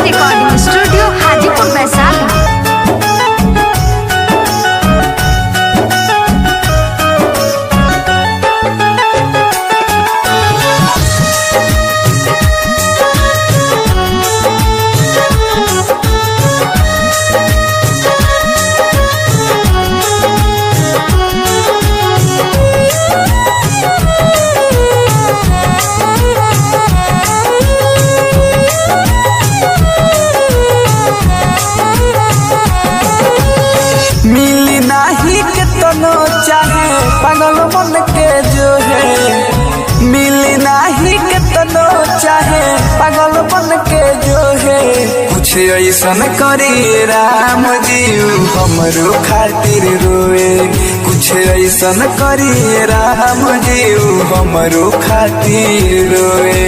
Recording studio Hajipur Vaishali. मिली नाही के तनो चाहे पागल मन के जो है, मिली नाही के तनो चाहे पागल मन के जो है। कुछ ऐसन करी राम जी हमरो खातिर रोए, कुछ ऐसन करी राम जी हमरो खातिर रोए।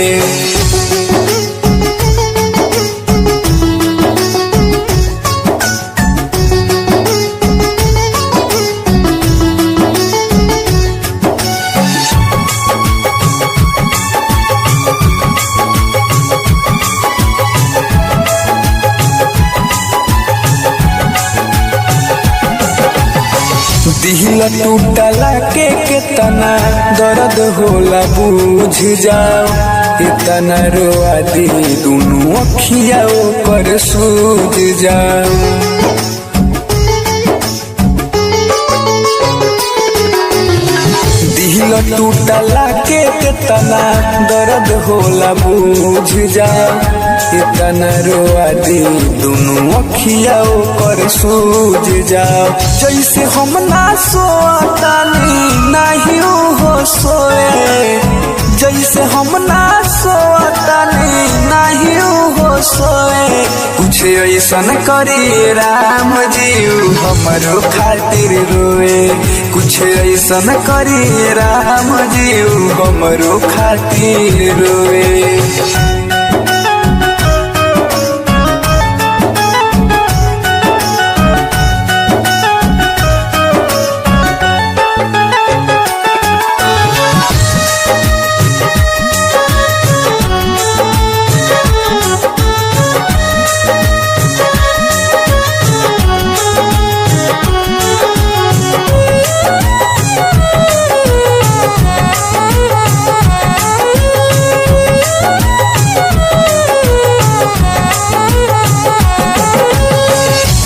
दिल टूटला के कितना दर्द होला बुझ जाओ, इतना रोआ दी दोनों अखिया पर सूझ जाओ। दिल टूटला के कितना दर्द होला बुझ जाओ, इतना रोआ दी दोनों अखिया पर सूझ जाओ। जैसे हम ना सोतानी नहीं हो सोए, जैसे हम ना सोतानी नहीं हो सोए। कुछ ऐसन करी राम जी हमरो खातिर रोए, कुछ ऐसन करी राम जी हमरो खातिर रोए।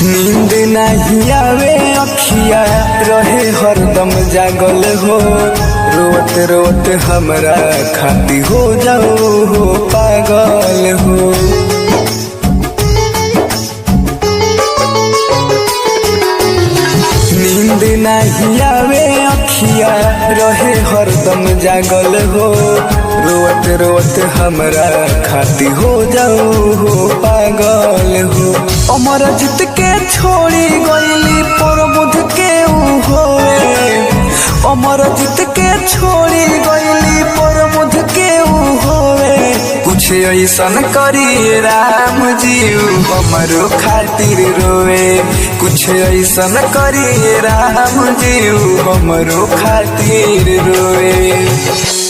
नींद नहीं आवे अखिया रहे हरदम जागल हो, रोत रोत हमरा खाती हो जाओ हो पागल हो। नींद नहीं आवे अखिया रहे हरदम जागल हो, रोत रोत हमरा खाती हो जाओ हो पागल हो। अमर जीत के छोड़ी गईली प्रबुद्ध के होए, अमर जीत के छोड़ी गईली प्रबुद्ध के होए। कुछ ऐसन करी राम जी हमरो खातिर रोए, कुछ ऐसन करी राम जी हमरो खातिर रोए।